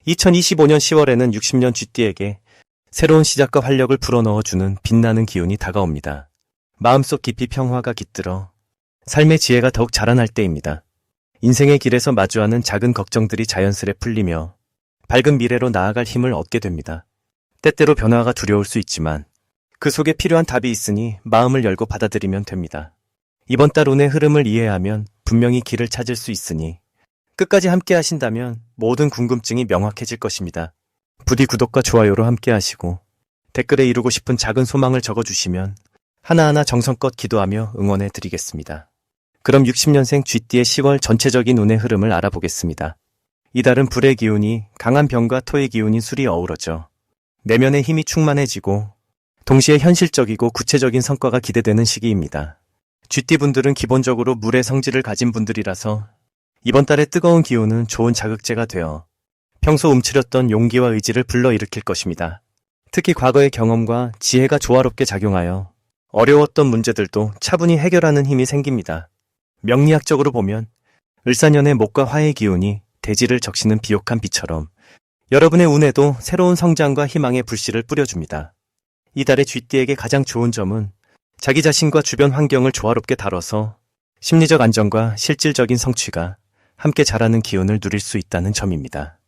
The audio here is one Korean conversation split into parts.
2025년 10월에는 60년 쥐띠에게 새로운 시작과 활력을 불어넣어주는 빛나는 기운이 다가옵니다. 마음속 깊이 평화가 깃들어 삶의 지혜가 더욱 자라날 때입니다. 인생의 길에서 마주하는 작은 걱정들이 자연스레 풀리며 밝은 미래로 나아갈 힘을 얻게 됩니다. 때때로 변화가 두려울 수 있지만 그 속에 필요한 답이 있으니 마음을 열고 받아들이면 됩니다. 이번 달 운의 흐름을 이해하면 분명히 길을 찾을 수 있으니 끝까지 함께 하신다면 모든 궁금증이 명확해질 것입니다. 부디 구독과 좋아요로 함께 하시고 댓글에 이루고 싶은 작은 소망을 적어주시면 하나하나 정성껏 기도하며 응원해 드리겠습니다. 그럼 60년생 쥐띠의 10월 전체적인 운의 흐름을 알아보겠습니다. 이달은 불의 기운이 강한 병과 토의 기운인 술이 어우러져 내면의 힘이 충만해지고 동시에 현실적이고 구체적인 성과가 기대되는 시기입니다. 쥐띠분들은 기본적으로 물의 성질을 가진 분들이라서 이번 달의 뜨거운 기운은 좋은 자극제가 되어 평소 움츠렸던 용기와 의지를 불러일으킬 것입니다. 특히 과거의 경험과 지혜가 조화롭게 작용하여 어려웠던 문제들도 차분히 해결하는 힘이 생깁니다. 명리학적으로 보면 을사년의 목과 화의 기운이 대지를 적시는 비옥한 비처럼 여러분의 운에도 새로운 성장과 희망의 불씨를 뿌려줍니다. 이달의 쥐띠에게 가장 좋은 점은 자기 자신과 주변 환경을 조화롭게 다뤄서 심리적 안정과 실질적인 성취가 함께 자라는 기운을 누릴 수 있다는 점입니다.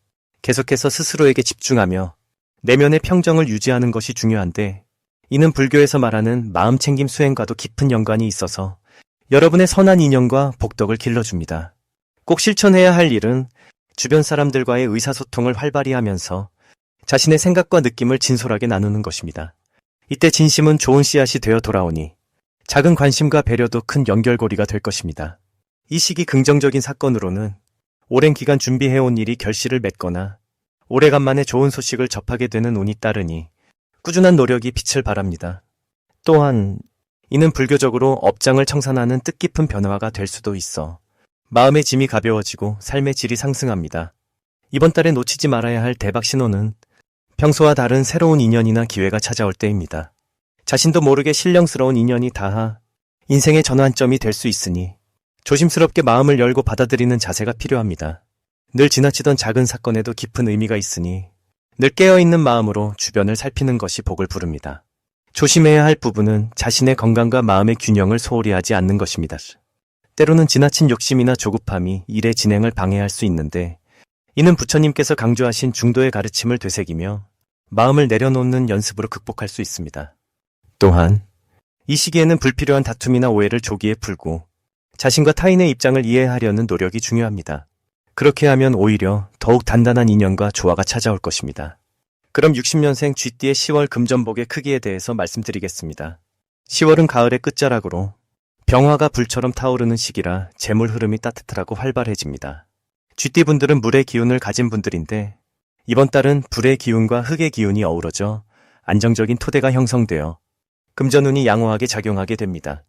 계속해서 스스로에게 집중하며 내면의 평정을 유지하는 것이 중요한데 이는 불교에서 말하는 마음챙김 수행과도 깊은 연관이 있어서 여러분의 선한 인연과 복덕을 길러줍니다. 꼭 실천해야 할 일은 주변 사람들과의 의사소통을 활발히 하면서 자신의 생각과 느낌을 진솔하게 나누는 것입니다. 이때 진심은 좋은 씨앗이 되어 돌아오니 작은 관심과 배려도 큰 연결고리가 될 것입니다. 이 시기 긍정적인 사건으로는 오랜 기간 준비해온 일이 결실을 맺거나 오래간만에 좋은 소식을 접하게 되는 운이 따르니 꾸준한 노력이 빛을 발합니다. 또한 이는 불교적으로 업장을 청산하는 뜻깊은 변화가 될 수도 있어 마음의 짐이 가벼워지고 삶의 질이 상승합니다. 이번 달에 놓치지 말아야 할 대박 신호는 평소와 다른 새로운 인연이나 기회가 찾아올 때입니다. 자신도 모르게 신령스러운 인연이 닿아 인생의 전환점이 될 수 있으니 조심스럽게 마음을 열고 받아들이는 자세가 필요합니다. 늘 지나치던 작은 사건에도 깊은 의미가 있으니 늘 깨어있는 마음으로 주변을 살피는 것이 복을 부릅니다. 조심해야 할 부분은 자신의 건강과 마음의 균형을 소홀히 하지 않는 것입니다. 때로는 지나친 욕심이나 조급함이 일의 진행을 방해할 수 있는데 이는 부처님께서 강조하신 중도의 가르침을 되새기며 마음을 내려놓는 연습으로 극복할 수 있습니다. 또한 이 시기에는 불필요한 다툼이나 오해를 조기에 풀고 자신과 타인의 입장을 이해하려는 노력이 중요합니다. 그렇게 하면 오히려 더욱 단단한 인연과 조화가 찾아올 것입니다. 그럼 60년생 쥐띠의 10월 금전복의 크기에 대해서 말씀드리겠습니다. 10월은 가을의 끝자락으로 병화가 불처럼 타오르는 시기라 재물 흐름이 따뜻하고 활발해집니다. 쥐띠분들은 물의 기운을 가진 분들인데 이번 달은 불의 기운과 흙의 기운이 어우러져 안정적인 토대가 형성되어 금전운이 양호하게 작용하게 됩니다.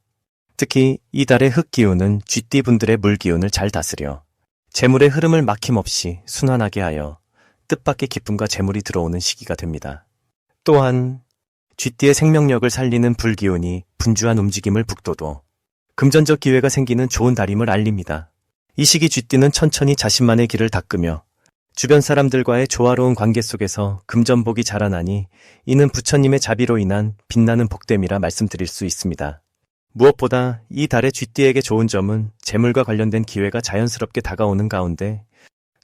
특히 이 달의 흙 기운은 쥐띠분들의 물 기운을 잘 다스려 재물의 흐름을 막힘없이 순환하게 하여 뜻밖의 기쁨과 재물이 들어오는 시기가 됩니다. 또한 쥐띠의 생명력을 살리는 불 기운이 분주한 움직임을 북돋워 금전적 기회가 생기는 좋은 달임을 알립니다. 이 시기 쥐띠는 천천히 자신만의 길을 닦으며 주변 사람들과의 조화로운 관계 속에서 금전복이 자라나니 이는 부처님의 자비로 인한 빛나는 복됨이라 말씀드릴 수 있습니다. 무엇보다 이 달의 쥐띠에게 좋은 점은 재물과 관련된 기회가 자연스럽게 다가오는 가운데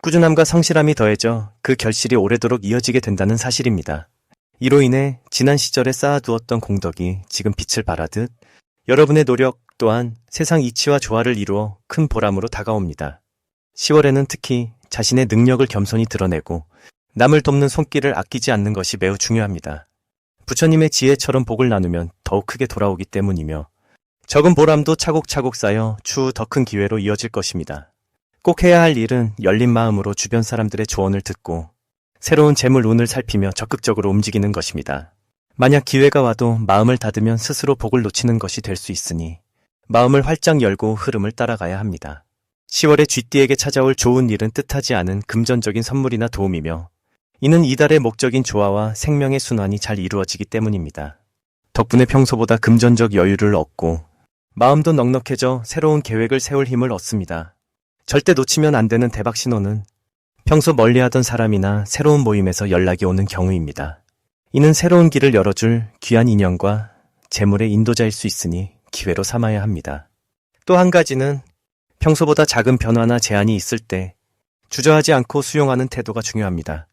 꾸준함과 성실함이 더해져 그 결실이 오래도록 이어지게 된다는 사실입니다. 이로 인해 지난 시절에 쌓아두었던 공덕이 지금 빛을 발하듯 여러분의 노력 또한 세상 이치와 조화를 이루어 큰 보람으로 다가옵니다. 10월에는 특히 자신의 능력을 겸손히 드러내고 남을 돕는 손길을 아끼지 않는 것이 매우 중요합니다. 부처님의 지혜처럼 복을 나누면 더욱 크게 돌아오기 때문이며 적은 보람도 차곡차곡 쌓여 추후 더 큰 기회로 이어질 것입니다. 꼭 해야 할 일은 열린 마음으로 주변 사람들의 조언을 듣고 새로운 재물 운을 살피며 적극적으로 움직이는 것입니다. 만약 기회가 와도 마음을 닫으면 스스로 복을 놓치는 것이 될 수 있으니 마음을 활짝 열고 흐름을 따라가야 합니다. 10월에 쥐띠에게 찾아올 좋은 일은 뜻하지 않은 금전적인 선물이나 도움이며 이는 이달의 목적인 조화와 생명의 순환이 잘 이루어지기 때문입니다. 덕분에 평소보다 금전적 여유를 얻고 마음도 넉넉해져 새로운 계획을 세울 힘을 얻습니다. 절대 놓치면 안 되는 대박 신호는 평소 멀리하던 사람이나 새로운 모임에서 연락이 오는 경우입니다. 이는 새로운 길을 열어줄 귀한 인연과 재물의 인도자일 수 있으니 기회로 삼아야 합니다. 또 한 가지는 평소보다 작은 변화나 제한이 있을 때 주저하지 않고 수용하는 태도가 중요합니다.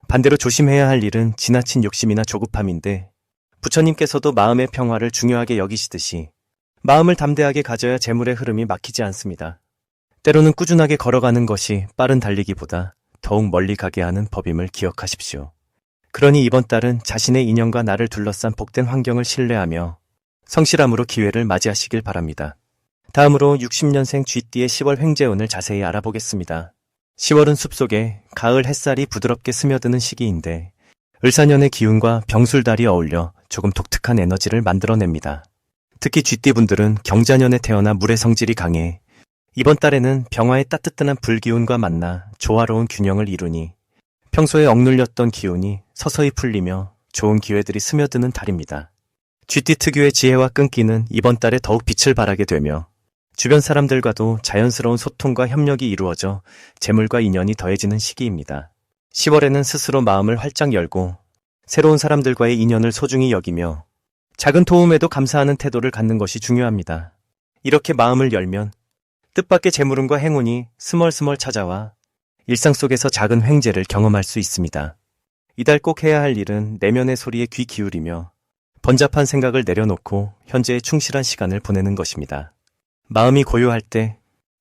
반대로 조심해야 할 일은 지나친 욕심이나 조급함인데 부처님께서도 마음의 평화를 중요하게 여기시듯이 마음을 담대하게 가져야 재물의 흐름이 막히지 않습니다. 때로는 꾸준하게 걸어가는 것이 빠른 달리기보다 더욱 멀리 가게 하는 법임을 기억하십시오. 그러니 이번 달은 자신의 인연과 나를 둘러싼 복된 환경을 신뢰하며 성실함으로 기회를 맞이하시길 바랍니다. 다음으로 60년생 쥐띠의 10월 횡재운을 자세히 알아보겠습니다. 10월은 숲속에 가을 햇살이 부드럽게 스며드는 시기인데 을사년의 기운과 병술달이 어울려 조금 독특한 에너지를 만들어냅니다. 특히 쥐띠분들은 경자년에 태어나 물의 성질이 강해 이번 달에는 병화의 따뜻한 불기운과 만나 조화로운 균형을 이루니 평소에 억눌렸던 기운이 서서히 풀리며 좋은 기회들이 스며드는 달입니다. 쥐띠 특유의 지혜와 끈기는 이번 달에 더욱 빛을 발하게 되며 주변 사람들과도 자연스러운 소통과 협력이 이루어져 재물과 인연이 더해지는 시기입니다. 10월에는 스스로 마음을 활짝 열고 새로운 사람들과의 인연을 소중히 여기며 작은 도움에도 감사하는 태도를 갖는 것이 중요합니다. 이렇게 마음을 열면 뜻밖의 재물운과 행운이 스멀스멀 찾아와 일상 속에서 작은 횡재를 경험할 수 있습니다. 이달 꼭 해야 할 일은 내면의 소리에 귀 기울이며 번잡한 생각을 내려놓고 현재에 충실한 시간을 보내는 것입니다. 마음이 고요할 때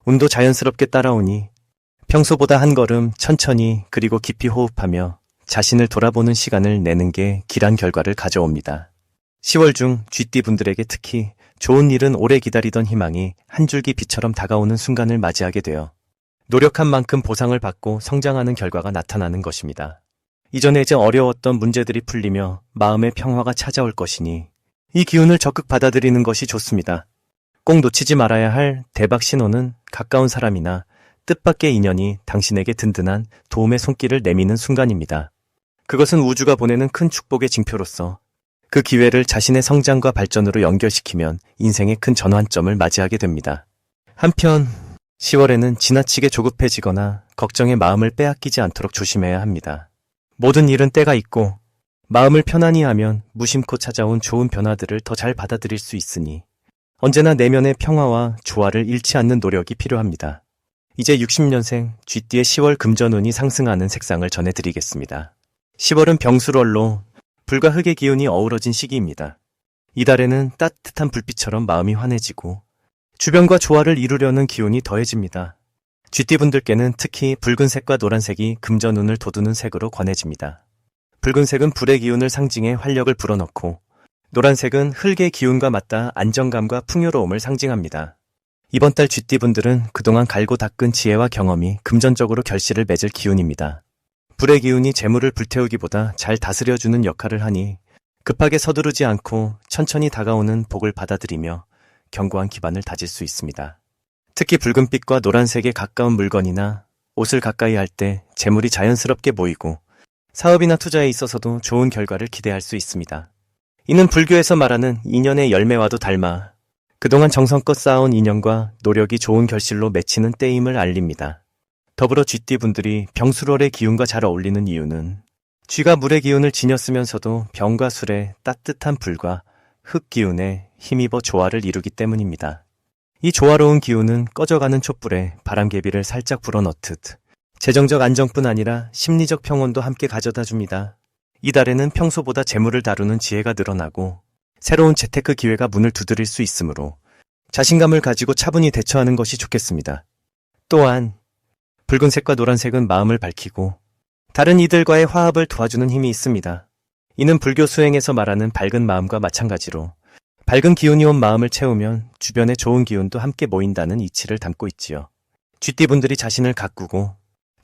운도 자연스럽게 따라오니 평소보다 한 걸음 천천히 그리고 깊이 호흡하며 자신을 돌아보는 시간을 내는 게 길한 결과를 가져옵니다. 10월 중 쥐띠분들에게 특히 좋은 일은 오래 기다리던 희망이 한 줄기 빛처럼 다가오는 순간을 맞이하게 되어 노력한 만큼 보상을 받고 성장하는 결과가 나타나는 것입니다. 이전에 어려웠던 문제들이 풀리며 마음의 평화가 찾아올 것이니 이 기운을 적극 받아들이는 것이 좋습니다. 꼭 놓치지 말아야 할 대박 신호는 가까운 사람이나 뜻밖의 인연이 당신에게 든든한 도움의 손길을 내미는 순간입니다. 그것은 우주가 보내는 큰 축복의 징표로서 그 기회를 자신의 성장과 발전으로 연결시키면 인생의 큰 전환점을 맞이하게 됩니다. 한편 10월에는 지나치게 조급해지거나 걱정의 마음을 빼앗기지 않도록 조심해야 합니다. 모든 일은 때가 있고 마음을 편안히 하면 무심코 찾아온 좋은 변화들을 더 잘 받아들일 수 있으니 언제나 내면의 평화와 조화를 잃지 않는 노력이 필요합니다. 이제 60년생 쥐띠의 10월 금전운이 상승하는 색상을 전해드리겠습니다. 10월은 병술월로 불과 흙의 기운이 어우러진 시기입니다. 이달에는 따뜻한 불빛처럼 마음이 환해지고 주변과 조화를 이루려는 기운이 더해집니다. 쥐띠분들께는 특히 붉은색과 노란색이 금전운을 돋우는 색으로 권해집니다. 붉은색은 불의 기운을 상징해 활력을 불어넣고 노란색은 흙의 기운과 맞닿아 안정감과 풍요로움을 상징합니다. 이번 달 쥐띠분들은 그동안 갈고 닦은 지혜와 경험이 금전적으로 결실을 맺을 기운입니다. 불의 기운이 재물을 불태우기보다 잘 다스려주는 역할을 하니 급하게 서두르지 않고 천천히 다가오는 복을 받아들이며 견고한 기반을 다질 수 있습니다. 특히 붉은빛과 노란색에 가까운 물건이나 옷을 가까이 할 때 재물이 자연스럽게 모이고 사업이나 투자에 있어서도 좋은 결과를 기대할 수 있습니다. 이는 불교에서 말하는 인연의 열매와도 닮아 그동안 정성껏 쌓아온 인연과 노력이 좋은 결실로 맺히는 때임을 알립니다. 더불어 쥐띠분들이 병술월의 기운과 잘 어울리는 이유는 쥐가 물의 기운을 지녔으면서도 병과 술의 따뜻한 불과 흙 기운에 힘입어 조화를 이루기 때문입니다. 이 조화로운 기운은 꺼져가는 촛불에 바람개비를 살짝 불어넣듯 재정적 안정뿐 아니라 심리적 평온도 함께 가져다 줍니다. 이달에는 평소보다 재물을 다루는 지혜가 늘어나고 새로운 재테크 기회가 문을 두드릴 수 있으므로 자신감을 가지고 차분히 대처하는 것이 좋겠습니다. 또한 붉은색과 노란색은 마음을 밝히고 다른 이들과의 화합을 도와주는 힘이 있습니다. 이는 불교 수행에서 말하는 밝은 마음과 마찬가지로 밝은 기운이 온 마음을 채우면 주변에 좋은 기운도 함께 모인다는 이치를 담고 있지요. 쥐띠분들이 자신을 가꾸고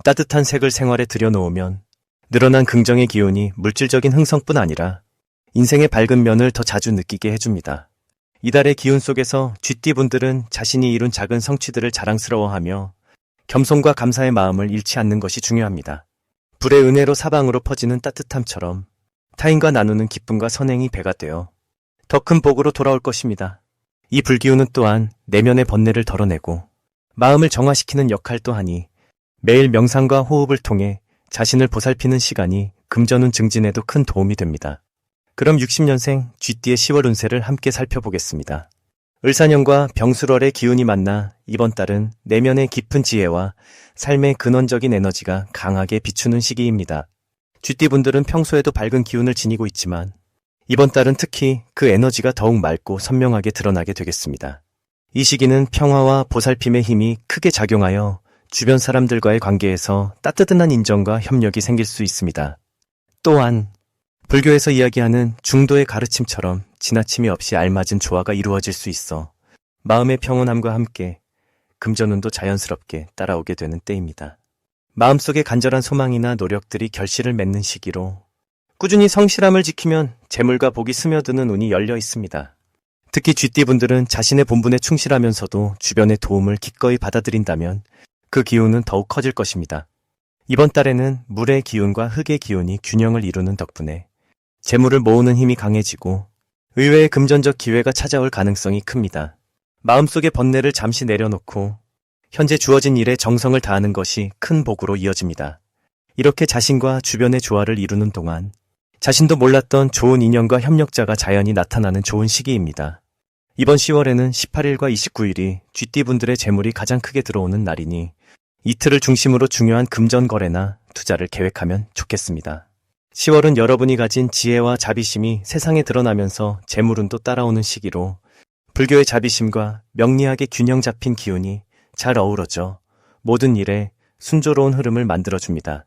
따뜻한 색을 생활에 들여놓으면 늘어난 긍정의 기운이 물질적인 흥성뿐 아니라 인생의 밝은 면을 더 자주 느끼게 해줍니다. 이달의 기운 속에서 쥐띠분들은 자신이 이룬 작은 성취들을 자랑스러워하며 겸손과 감사의 마음을 잃지 않는 것이 중요합니다. 불의 은혜로 사방으로 퍼지는 따뜻함처럼 타인과 나누는 기쁨과 선행이 배가 되어 더 큰 복으로 돌아올 것입니다. 이 불기운은 또한 내면의 번뇌를 덜어내고 마음을 정화시키는 역할도 하니 매일 명상과 호흡을 통해 자신을 보살피는 시간이 금전운 증진에도 큰 도움이 됩니다. 그럼 60년생 쥐띠의 10월 운세를 함께 살펴보겠습니다. 을사년과 병술월의 기운이 만나 이번 달은 내면의 깊은 지혜와 삶의 근원적인 에너지가 강하게 비추는 시기입니다. 쥐띠분들은 평소에도 밝은 기운을 지니고 있지만 이번 달은 특히 그 에너지가 더욱 맑고 선명하게 드러나게 되겠습니다. 이 시기는 평화와 보살핌의 힘이 크게 작용하여 주변 사람들과의 관계에서 따뜻한 인정과 협력이 생길 수 있습니다. 또한 불교에서 이야기하는 중도의 가르침처럼 지나침이 없이 알맞은 조화가 이루어질 수 있어 마음의 평온함과 함께 금전운도 자연스럽게 따라오게 되는 때입니다. 마음속의 간절한 소망이나 노력들이 결실을 맺는 시기로 꾸준히 성실함을 지키면 재물과 복이 스며드는 운이 열려 있습니다. 특히 쥐띠분들은 자신의 본분에 충실하면서도 주변의 도움을 기꺼이 받아들인다면 그 기운은 더욱 커질 것입니다. 이번 달에는 물의 기운과 흙의 기운이 균형을 이루는 덕분에 재물을 모으는 힘이 강해지고 의외의 금전적 기회가 찾아올 가능성이 큽니다. 마음속의 번뇌를 잠시 내려놓고 현재 주어진 일에 정성을 다하는 것이 큰 복으로 이어집니다. 이렇게 자신과 주변의 조화를 이루는 동안 자신도 몰랐던 좋은 인연과 협력자가 자연히 나타나는 좋은 시기입니다. 이번 10월에는 18일과 29일이 쥐띠분들의 재물이 가장 크게 들어오는 날이니 이틀을 중심으로 중요한 금전 거래나 투자를 계획하면 좋겠습니다. 10월은 여러분이 가진 지혜와 자비심이 세상에 드러나면서 재물운도 따라오는 시기로 불교의 자비심과 명리학의 균형 잡힌 기운이 잘 어우러져 모든 일에 순조로운 흐름을 만들어줍니다.